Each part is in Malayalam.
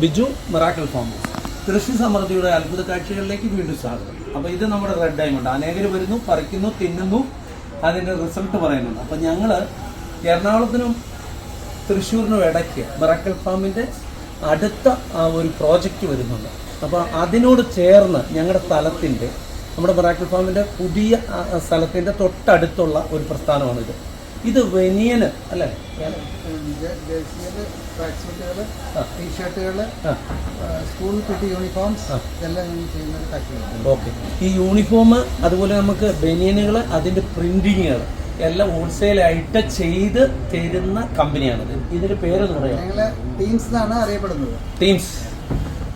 Biju miracle farmers. കൃഷി സമൃദ്ധിയുടെ അത്ഭുത കാഴ്ചകളിലേക്ക് വീണ്ടും സ്വാഗതം. അപ്പോൾ ഇത് നമ്മുടെ റെഡ് ഡയമണ്ട്. അനേകർ വരുന്നു, പറിക്കുന്നു, തിന്നുന്നു, അതിൻ്റെ റിസൾട്ട് പറയുന്നുണ്ട്. അപ്പോൾ ഞങ്ങൾ എറണാകുളത്തിനും തൃശ്ശൂരിനും ഇടയ്ക്ക് മിറാക്കിൾ ഫാമിൻ്റെ അടുത്ത ഒരു പ്രോജക്റ്റ് വരുന്നുണ്ട്. അപ്പോൾ അതിനോട് ചേർന്ന് ഞങ്ങളുടെ സ്ഥലത്തിൻ്റെ, നമ്മുടെ മിറാക്കിൾ ഫാമിൻ്റെ പുതിയ സ്ഥലത്തിൻ്റെ തൊട്ടടുത്തുള്ള ഒരു പ്രസ്ഥാനമാണിത്. ഇത് വെനിയന് അല്ലേ? ടീഷർട്ടുകൾ, സ്കൂൾ കുട്ടി യൂണിഫോംസ് എല്ലാം ചെയ്യുന്ന ഒരു ഫാക്ടറിയാണ്. ഓക്കെ. ഈ യൂണിഫോം, അതുപോലെ നമുക്ക് ബനിയനുകൾ, അതിൻ്റെ പ്രിന്റിങ്ങുകൾ എല്ലാം ഹോൾസെയിലായിട്ട് ചെയ്ത് തരുന്ന കമ്പനിയാണിത്. ഇതിൻ്റെ പേരെന്ന് പറയാം, ഞങ്ങൾ ടീംസ് എന്നാണ് അറിയപ്പെടുന്നത്.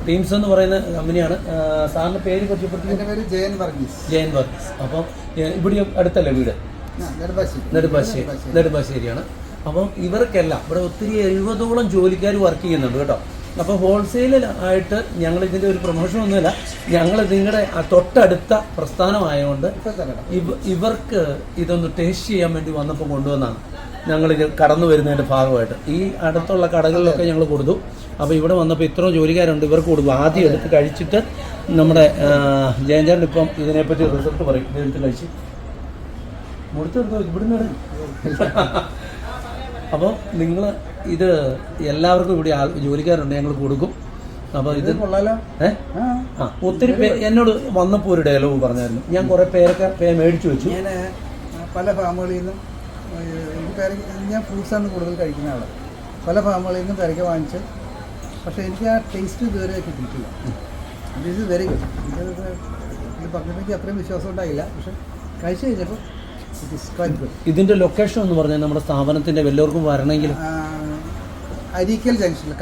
ടീംസ് എന്ന് പറയുന്ന കമ്പനിയാണ്. സാറിൻ്റെ പേര് പരിചയപ്പെടുത്തി? എൻ്റെ പേര് ജയൻ വർഗീസ്. അപ്പം ഇവിടെ അടുത്തല്ലേ വീട്? നെടുമ്പാശ്ശേരിയാണ്. അപ്പം ഇവർക്കെല്ലാം ഇവിടെ ഒത്തിരി 70ഓളം ജോലിക്കാർ വർക്ക് ചെയ്യുന്നുണ്ട് കേട്ടോ. അപ്പോൾ ഹോൾസെയിലായിട്ട് ഞങ്ങൾ ഇതിൻ്റെ ഒരു പ്രൊമോഷൻ ഒന്നുമില്ല, ഞങ്ങൾ നിങ്ങളുടെ തൊട്ടടുത്ത പ്രസ്ഥാനമായതുകൊണ്ട് ഇവർക്ക് ഇതൊന്ന് ടേസ്റ്റ് ചെയ്യാൻ വേണ്ടി വന്നപ്പോൾ കൊണ്ടുവന്നാണ്. ഞങ്ങളിത് കടന്നു വരുന്നതിൻ്റെ ഭാഗമായിട്ട് ഈ അടുത്തുള്ള കടകളിലൊക്കെ ഞങ്ങൾ കൊടുത്തു. അപ്പോൾ ഇവിടെ വന്നപ്പോൾ ഇത്രയും ജോലിക്കാരുണ്ട്, ഇവർക്ക് കൊടുക്കും. ആദ്യം എടുത്ത് കഴിച്ചിട്ട് നമ്മുടെ ജയഞ്ചാണ്ട് ഇപ്പം ഇതിനെപ്പറ്റി റിസൾട്ട് പറയും. ഇതെടുത്ത് കഴിച്ച് മുടുത്തെടുത്തോ ഇവിടുന്ന്. അപ്പോൾ നിങ്ങൾ ഇത് എല്ലാവർക്കും ഇവിടെ ജോലിക്കാരുണ്ട്, ഞങ്ങൾ കൊടുക്കും. അപ്പോൾ ഇത് ഒത്തിരി എന്നോട് വന്നപ്പോൾ ഒരു ഡയലോഗ് പറഞ്ഞായിരുന്നു. ഞാൻ കുറേ പേരൊക്കെ മേടിച്ചു വെച്ചു. ഞാൻ പല ഫാമുകളിൽ നിന്നും ഞാൻ ഫ്രൂട്ട്സാണ് കൂടുതൽ കഴിക്കുന്ന ആൾ. പല ഫാമുകളിൽ നിന്നും പേരയ്ക്ക വാങ്ങിച്ച്, പക്ഷേ എനിക്ക് ആ ടേസ്റ്റ് ഇതുവരെ കിട്ടിയിട്ടില്ല. This is very good. ഇത് പറഞ്ഞപ്പോഴേക്ക് അത്രയും വിശ്വാസം ഉണ്ടായില്ല, പക്ഷെ കഴിച്ചു കഴിഞ്ഞപ്പോൾ ഇറ്റ് ഇസ് ക്വൈറ്റ് ഗുഡ്. ഇതിൻ്റെ ലൊക്കേഷൻ എന്ന് പറഞ്ഞാൽ നമ്മുടെ സ്ഥാപനത്തിൻ്റെ എല്ലാവർക്കും വരണമെങ്കിൽ അരീക്കൽ ജംഗ്ഷനിൽ,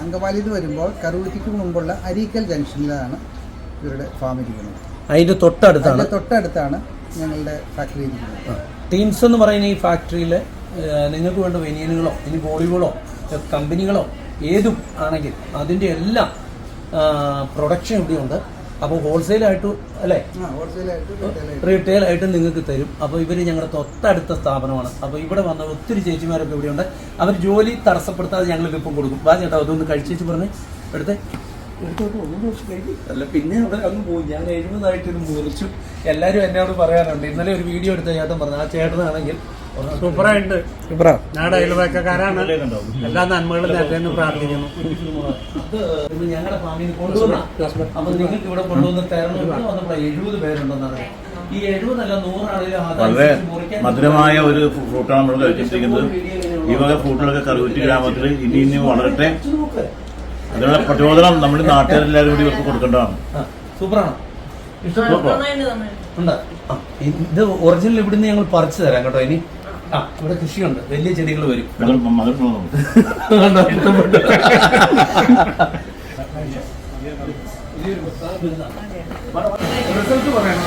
അങ്കമാലിയിൽ നിന്ന് വരുമ്പോൾ കറുകുറ്റിക്ക് മുമ്പുള്ള അരീക്കൽ ജംഗ്ഷനിലാണ് ഇവരുടെ ഫാം ഇരിക്കുന്നത്. അതിൻ്റെ തൊട്ടടുത്താണ് ഞങ്ങളുടെ ഫാക്ടറി ഇരിക്കുന്നത്. ടീംസ് എന്ന് പറയുന്ന ഈ ഫാക്ടറിയിൽ നിങ്ങൾക്ക് വേണ്ട വെനിയനുകളോ ഇനി ബോഡികളോ കമ്പനികളോ ഏതും ആണെങ്കിൽ അതിൻ്റെ എല്ലാം പ്രൊഡക്ഷൻ ഇവിടെയുണ്ട്. അപ്പോൾ ഹോൾസെയിലായിട്ട് അല്ലേ, റീറ്റെയിലായിട്ട് നിങ്ങൾക്ക് തരും. അപ്പോൾ ഇവർ ഞങ്ങളുടെ തൊട്ടടുത്ത സ്ഥാപനമാണ്. അപ്പോൾ ഇവിടെ വന്ന ഒത്തിരി ചേച്ചിമാരൊക്കെ ഇവിടെയുണ്ട്. അവർ ജോലി തടസ്സപ്പെടുത്താതെ ഞങ്ങൾ ഇതിപ്പം കൊടുക്കും. വാ ചേട്ടാ, അതൊന്ന് കഴിച്ചേച്ച് പറഞ്ഞ് എടുത്തോട്ട് ഒന്നും വെച്ച് കഴിക്കും. അല്ല പിന്നെ അവിടെ അങ്ങ് പോയി. ഞാൻ 70 ഇത് മുറിച്ചു. എല്ലാവരും എന്നോട് പറയാറുണ്ട്. ഇന്നലെ ഒരു വീഡിയോ എടുത്ത ചേട്ടൻ പറഞ്ഞു, ആ ചേട്ടനാണെങ്കിൽ സൂപ്പറായിട്ടുണ്ട്. ഞങ്ങളുടെ അയൽവക്കക്കാരാണ്. എല്ലാ നന്മകളും നേരത്തെ പ്രാർത്ഥിക്കുന്നു. ഞങ്ങളുടെ ഫാമിന് കൊണ്ടുവന്ന, അപ്പൊ നിങ്ങൾക്ക് ഇവിടെ കൊണ്ടുവന്ന് തരണം വന്നപ്പോൾ 70 പേരുണ്ടെന്നാണ്. ഈ 70 അല്ല 100 ആണെങ്കിലും വളരെ മധുരമായ ഒരു ഫ്രൂട്ടാണ് നമ്മൾ കഴിച്ചിരിക്കുന്നത്. ഈ വക ഫ്രൂട്ടുകളൊക്കെ കറുകുറ്റി ഗ്രാമത്തിൽ ഇനി വളരട്ടെ. അതിനുള്ള പ്രചോദനം നമ്മൾ നാട്ടുകാരെല്ലാവരും കൂടി ഇവർക്ക് കൊടുക്കേണ്ടതാണ്. സൂപ്പറാണ്. ഉണ്ട്. ഇത് ഒറിജിനൽ ഇവിടുന്ന് ഞങ്ങൾ പറിച്ചു തരാം കേട്ടോ. ഇനി ഇവിടെ കൃഷിയുണ്ട്, വലിയ ചെടികൾ വരും. റിസൾട്ട് പറയണം.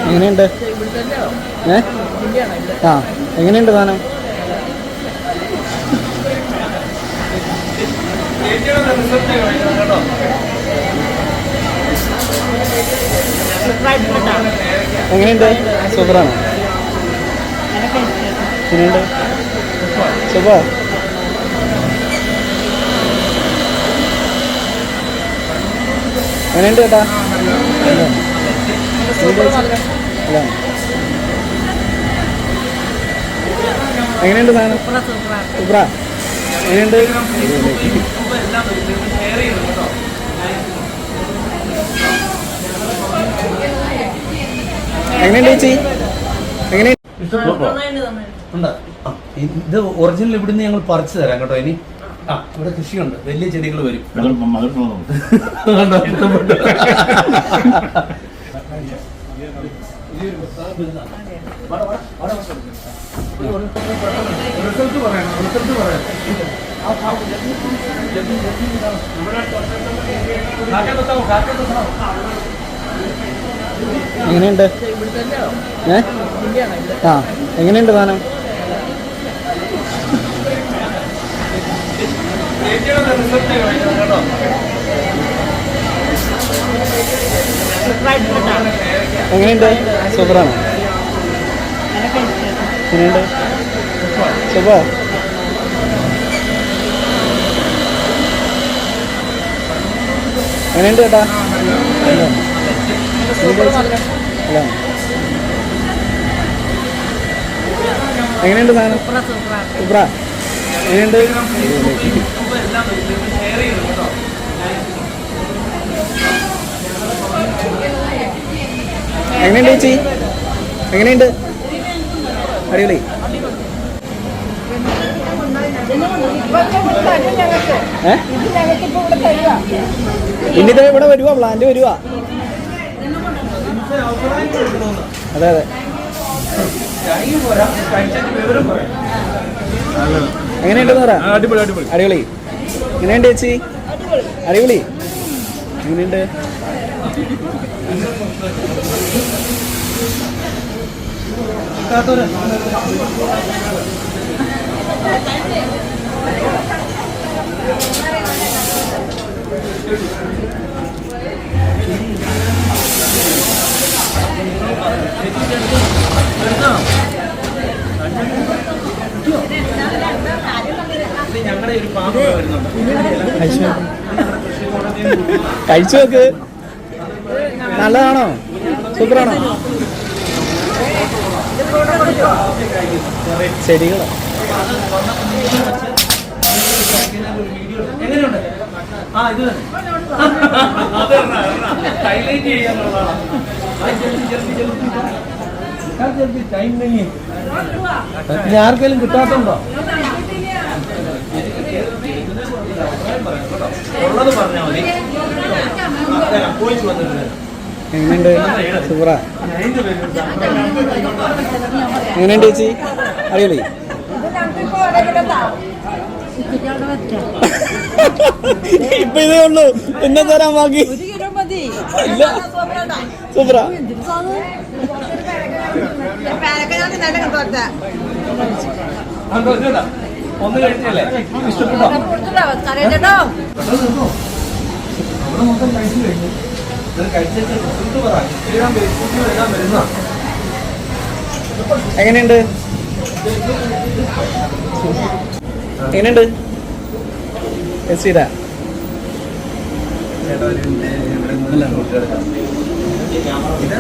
എങ്ങനെയുണ്ട്? എങ്ങനെയുണ്ട് സാധനം? എങ്ങനെയുണ്ട്? സൂപ്പറാണോ? എങ്ങനെയുണ്ട്? സൂപ്പർ. എങ്ങനെയുണ്ട് ചേട്ടാ? എങ്ങനെയുണ്ട് സാധനം? സൂപ്പറാ. എങ്ങനെയുണ്ട്? എങ്ങനെയുണ്ട് ചേച്ചി? എങ്ങനെ? ഉണ്ട്. ഇത് ഒറിജിനൽ ഇവിടുന്ന് ഞങ്ങൾ പറിച്ചു തരാം കേട്ടോ. ഇനി ഇവിടെ കൃഷിയുണ്ട്, വലിയ ചെടികൾ വരും. റിസൾട്ട് പറയണം. എങ്ങനെയുണ്ട്? എങ്ങനെയുണ്ട് സാധനം? എങ്ങനെയുണ്ട്? സൂപ്പറാണോ? എങ്ങനെയുണ്ട്? സൂപ്പർ. എങ്ങനെയുണ്ട് ചേട്ടാ? അല്ല എങ്ങനെയുണ്ട് സാധനം? സൂപ്പറാ. എങ്ങനെയുണ്ട്? എങ്ങനെയുണ്ട് ചേച്ചി? എങ്ങനെയുണ്ട്? അടിപൊളി. ഇനിയിത് ഇവിടെ വരുവാ, പ്ലാന്റ് വരുവാ. അതെ അതെ. എങ്ങനെയുണ്ടെന്ന് പറ. അടിപൊളി അടിപൊളി അടിപൊളി. എങ്ങനെയുണ്ട് ചേച്ചി? അടിപൊളി. എങ്ങനെയുണ്ട്? ഞങ്ങളുടെ ഒരു പാമ്പ് വരുന്നുണ്ട്. കഴിച്ചു നോക്ക്. നല്ലതാണോ? സൂപ്പറാണോ? ചെടികളോ? എങ്ങനെയുണ്ട്? ആ ഇത് ഹൈലൈറ്റ് ചെയ്യാന്നുള്ളതാണ്. ഇനി ആർക്കെങ്കിലും കിട്ടാത്തുണ്ടോ? ഉള്ളത് പറഞ്ഞാൽ മതി. പോയിച്ച് വന്നിട്ടുണ്ട്. എങ്ങനെയുണ്ട്? സൂപ്പറാ. എങ്ങനെയുണ്ട് ചേച്ചി? അടിപൊളി. ഇപ്പൊ ഇതേ ഉള്ളൂ. പിന്നെ തരാൻ ബാക്കി ഇല്ല. സൂപ്പറാ. ഒന്ന് കഴിച്ചല്ലേ? ഇഷ്ടപ്പെട്ടോ? അവിടെ മൊത്തം കഴിച്ചു കഴിഞ്ഞു. എങ്ങനെയുണ്ട്? എങ്ങനെയുണ്ട്?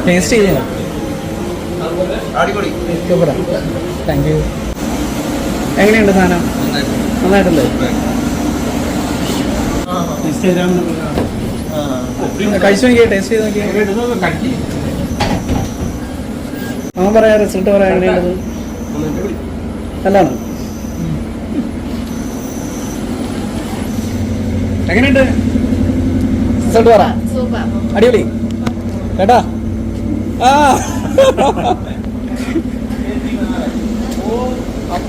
ടേസ്റ്റ് ചെയ്യണം. സൂപ്പറാ. Thank you. എങ്ങനെയുണ്ട് സാധനം? നന്നായിട്ടുണ്ട്. കഴിച്ചു നോക്കിയേ, ടേസ്റ്റ് ചെയ്ത് നോക്കിയേ. പറയാ, റിസൾട്ട് പറയാം. എങ്ങനെയുള്ളത്? നല്ലതാണ്. എങ്ങനെയുണ്ട്? റിസൾട്ട് പറ. അടിപൊളി കേട്ടാ.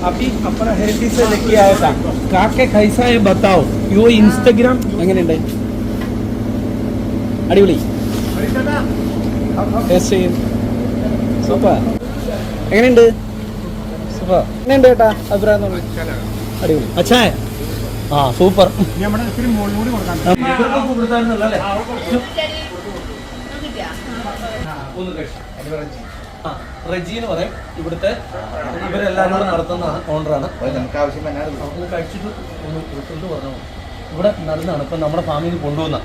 अभी अपना हेल्थी से लेके आया था. काके कैसा है बताओ. यो इंस्टाग्राम എങ്ങനെയുണ്ട്? അടിപൊളി. ടേസ്റ്റ് ചെയ്യും. സൂപ്പർ. എങ്ങനെയുണ്ട്? സൂപ്പർ. എങ്ങനെയുണ്ട് ചേട്ടാ? അഭിപ്രായം അടിപൊളി. अच्छा है. हाँ सूपर. റെജി എന്ന് പറയും. ഇവിടുത്തെ ഇവരെല്ലാവരും കൂടെ നടത്തുന്ന ഓണറാണ്. നമുക്ക് കഴിച്ചിട്ട് ഒന്ന് റിസൾട്ട് പറഞ്ഞാൽ ഇവിടെ നടന്നാണ്. ഇപ്പം നമ്മുടെ ഫാമിൽ നിന്ന് കൊണ്ടുവന്ന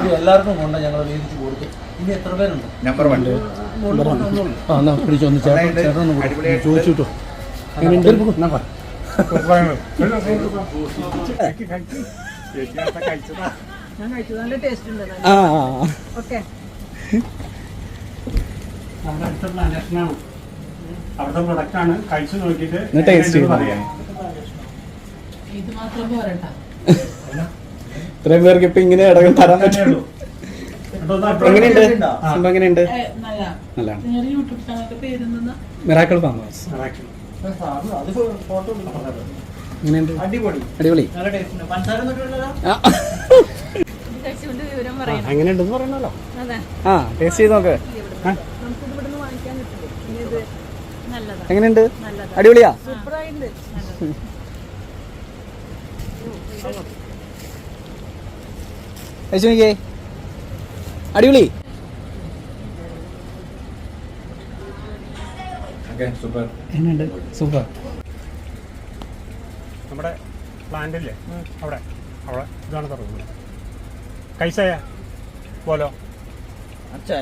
ഇത് എല്ലാവർക്കും കൊണ്ട് ഞങ്ങൾ വീതിച്ച് കൊടുത്തു. ഇനി എത്ര പേരുണ്ട്? നമ്പർ 1. ആ എന്നാ പിടിച്ചോ. ഒന്ന് ചേട്ടൻ ചോദിച്ചിട്ടോ. അവിടുത്തെ പ്രൊഡക്റ്റാണ്. കഴിച്ചു നോക്കിയിട്ട് പറയാം. ഇത്രയും പേർക്ക് ഇപ്പൊ ഇങ്ങനെ ഇടകം തരാൻ പറ്റുള്ളൂ. എങ്ങനെയുണ്ട്? എങ്ങനെയുണ്ട്? നല്ലതാണ്. Miracle farmers. എങ്ങനെയുണ്ട്? അടിപൊളി. എങ്ങനെയുണ്ടെന്ന് പറയണല്ലോ. ആ ടേസ്റ്റ് ചെയ്ത് നോക്ക്. എങ്ങനെയുണ്ട്? അടിപൊളിയാ. കഴിച്ചു അടിപൊളി. Okay super. എന്നുണ്ട് സൂപ്പർ. നമ്മുടെ പ്ലാന്റില്ലേ അവിടെ അവിടെ ഇതാണ് തുറക്കുന്നത്. കൈസയാ പോലോ അച്ഛാ